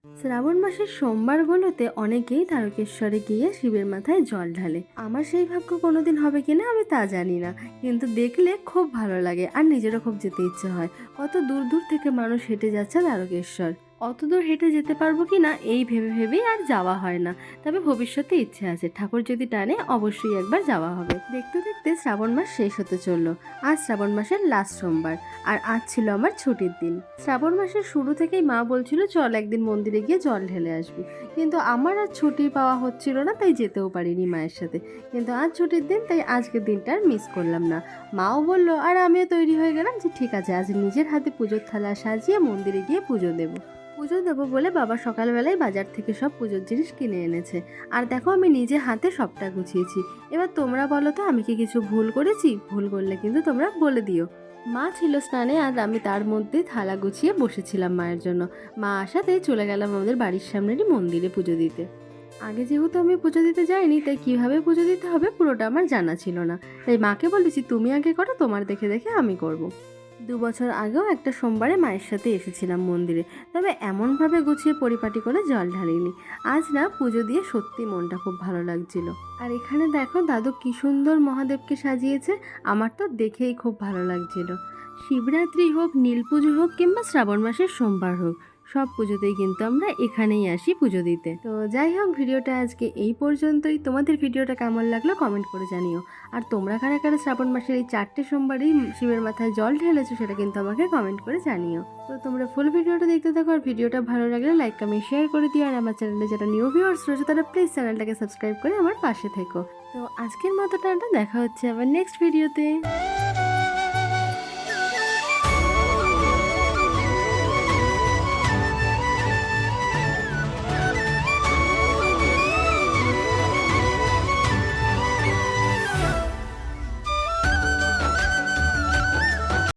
শ্রাবণ মাসের সোমবারগুলোতে অনেকেই তারকেশ্বরে গিয়ে শিবের মাথায় জল ঢালে। আমার সেই ভাগ্য কোনোদিন হবে কিনা আমি তা জানি না, কিন্তু দেখলে খুব ভালো লাগে আর নিজেরও খুব যেতে ইচ্ছে হয়। কত দূর দূর থেকে মানুষ হেঁটে যাচ্ছে তারকেশ্বর, অত দূর হেঁটে যেতে পারবো কিনা এই ভেবে ভেবেই আর যাওয়া হয় না। তবে ভবিষ্যতে ইচ্ছে আছে, ঠাকুর যদি টানে অবশ্যই একবার যাওয়া হবে। দেখতে দেখতে শ্রাবণ মাস শেষ হতে চললো। আজ শ্রাবণ মাসের লাস্ট সোমবার, আর আজ ছিল আমার ছুটির দিন। শ্রাবণ মাসের শুরু থেকেই মা বলছিল চল একদিন মন্দিরে গিয়ে জল ঢেলে আসবি, কিন্তু আমার আর ছুটি পাওয়া হচ্ছিল না, তাই যেতেও পারিনি মায়ের সাথে। কিন্তু আজ ছুটির দিন, তাই আজকের দিনটা আর মিস করলাম না। মাও বললো আর আমিও তৈরি হয়ে গেলাম যে ঠিক আছে, আজ নিজের হাতে পুজোর থালা সাজিয়ে মন্দিরে গিয়ে পুজো দেবো বলে বাবা সকালবেলায় বাজার থেকে সব পুজোর জিনিস কিনে এনেছে। আর দেখো আমি নিজে হাতে সবটা গুছিয়েছি। এবার তোমরা বলো তো আমি কি কিছু ভুল করেছি? ভুল করলে কিন্তু তোমরা বলে দিও। মা ছিল স্নানে, আর আমি তার মধ্যে থালা গুছিয়ে বসেছিলাম মায়ের জন্য। মা আসাতেই চলে গেলাম আমাদের বাড়ির সামনেরই মন্দিরে পুজো দিতে। আগে যেহেতু আমি পুজো দিতে যাইনি, তাই কিভাবে পুজো দিতে হবে পুরোটা আমার জানা ছিল না। তাই মাকে বলেছি তুমি আগে করো, তোমার দেখে দেখে আমি করব। 2 বছর আগেও একটা সোমবারে মায়ের সাথে এসেছিলাম মন্দিরে, তবে এমনভাবে গুছিয়ে পরিপাটি করে জল ঢালিনি। আজ না পুজো দিয়ে সত্যি মনটা খুব ভালো লাগছিল। আর এখানে দেখো দাদু কি সুন্দর মহাদেবকে সাজিয়েছে, আমার তো দেখেই খুব ভালো লাগছিল। শিবরাত্রি হোক, নীল পুজো হোক, কিংবা শ্রাবণ মাসের সোমবার হোক, সব পুজোতেই কিন্তু আমরা এখানেই আসি পুজো দিতে। তো যাই হোক, ভিডিওটা আজকে এই পর্যন্তই। তোমাদের ভিডিওটা কেমন লাগলো কমেন্ট করে জানিও। আর তোমরা কারা কারা শ্রাবণ মাসের এই 4টে সোমবারই শিবের মাথায় জল ঢেলেছো সেটা কিন্তু আমাকে কমেন্ট করে জানিও। তো তোমরা ফুল ভিডিওটা দেখতে থাকো, আর ভিডিওটা ভালো লাগলে লাইক কমেন্ট শেয়ার করে দিও। আর আমার চ্যানেলে যারা নিউ ভিউয়ার্স রয়েছে তারা প্লিজ চ্যানেলটাকে সাবস্ক্রাইব করে আমার পাশে থেকো। তো আজকের মতো টাটা, দেখা হচ্ছে আবার নেক্সট ভিডিওতে।